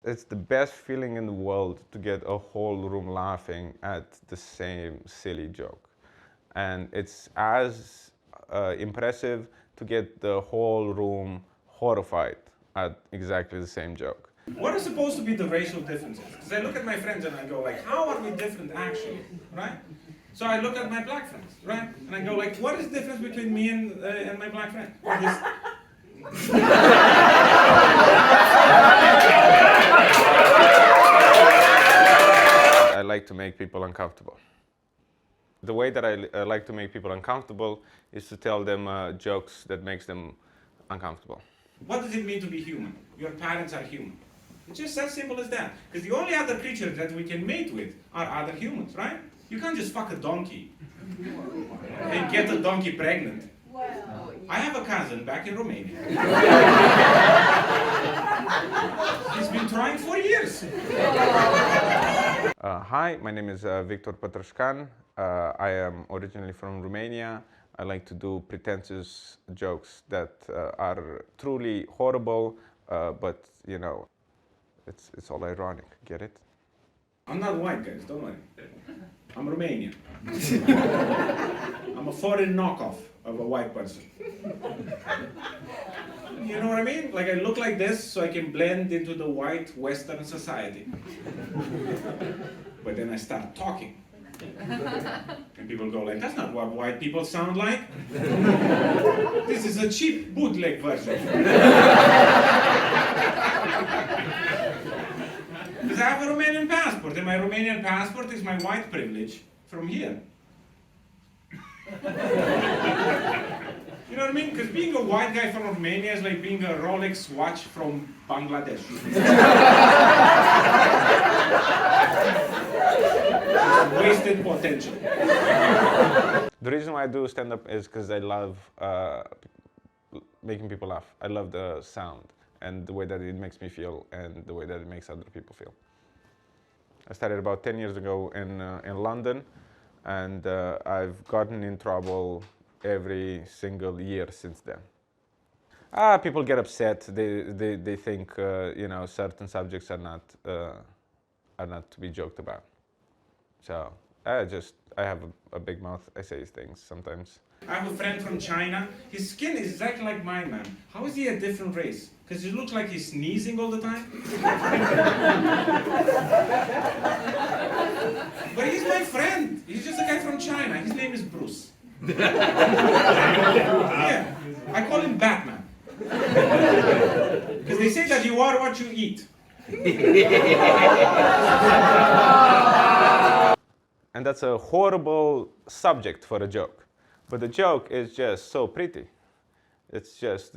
It's the best feeling in the world to get a whole room laughing at the same silly joke. And it's as impressive to get the whole room horrified at exactly the same joke. What are supposed to be the racial differences? Because I look at my friends and I go like, how are we different actually, right? So I look at my black friends, right? And I go like, what is the difference between me and my black friend? I like to make people uncomfortable. The way that I like to make people uncomfortable is to tell them jokes that makes them uncomfortable. What does it mean to be human? Your parents are human. It's just as simple as that. Because the only other creatures that we can mate with are other humans, right? You can't just fuck a donkey and get a donkey pregnant. I have a cousin back in Romania. He's been trying for years. Hi, my name is Victor Patrascan. I am originally from Romania. I like to do pretentious jokes that are truly horrible, but you know, it's all ironic. Get it? I'm not white, guys, don't worry. I'm Romanian. I'm a foreign knockoff of a white person. You know what I mean? Like I look like this so I can blend into the white Western society. But then I start talking. And people go like, that's not what white people sound like. This is a cheap bootleg version. Because I have a Romanian passport, and my Romanian passport is my white privilege from here. You know what I mean? Because being a white guy from Romania is like being a Rolex watch from Bangladesh. Wasted potential. The reason why I do stand-up is because I love making people laugh. I love the sound and the way that it makes me feel and the way that it makes other people feel. I started about 10 years ago in London, and I've gotten in trouble every single year since then. People get upset. They think you know, certain subjects are not to be joked about. So I have a big mouth. I say things sometimes. I have a friend from China. His skin is exactly like mine, man. How is he a different race? Because he looks like he's sneezing all the time. But he's my friend. He's just a guy from China. His name is Bruce. Yeah, I call him Batman. Because they say that you are what you eat. And that's a horrible subject for a joke. But the joke is just so pretty. It's just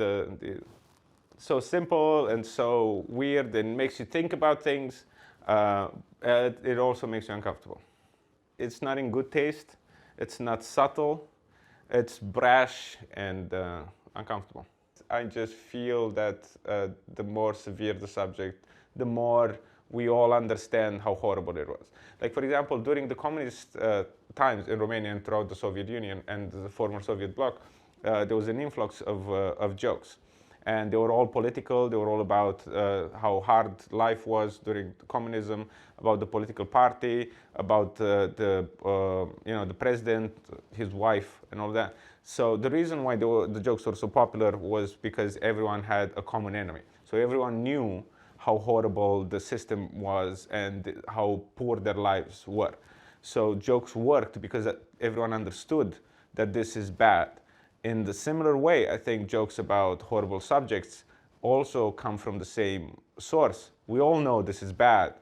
so simple and so weird and makes you think about things. It also makes you uncomfortable. It's not in good taste. It's not subtle. It's brash and uncomfortable. I just feel that the more severe the subject, the more we all understand how horrible it was. Like, for example, during the communist times in Romania and throughout the Soviet Union and the former Soviet bloc, there was an influx of jokes. And they were all political. They were all about how hard life was during communism, about the political party, about the president, his wife, and all that. So the reason why the jokes were so popular was because everyone had a common enemy. So everyone knew how horrible the system was and how poor their lives were. So jokes worked because everyone understood that this is bad. In the similar way, I think jokes about horrible subjects also come from the same source. We all know this is bad.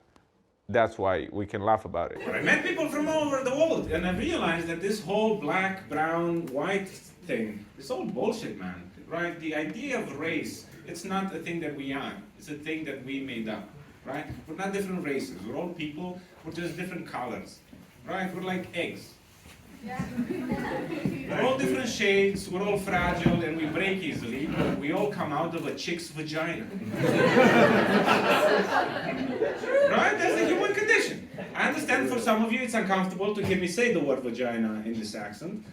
That's why we can laugh about it. I met people from all over the world, and I realized that this whole black, brown, white thing is all bullshit, man. Right? The idea of race, it's not a thing that we are. It's a thing that we made up. Right? We're not different races. We're all people. We're just different colors. Right? We're like eggs. Yeah. We're all different shades, we're all fragile, and we break easily, but we all come out of a chick's vagina. Right? That's the human condition. I understand for some of you it's uncomfortable to hear me say the word vagina in this accent,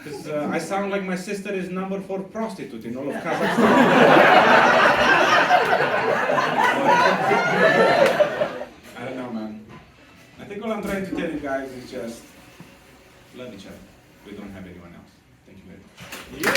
because I sound like my sister is number 4 prostitute in all of Kazakhstan. like to tell you guys is just love each other. We don't have anyone else. Thank you very much.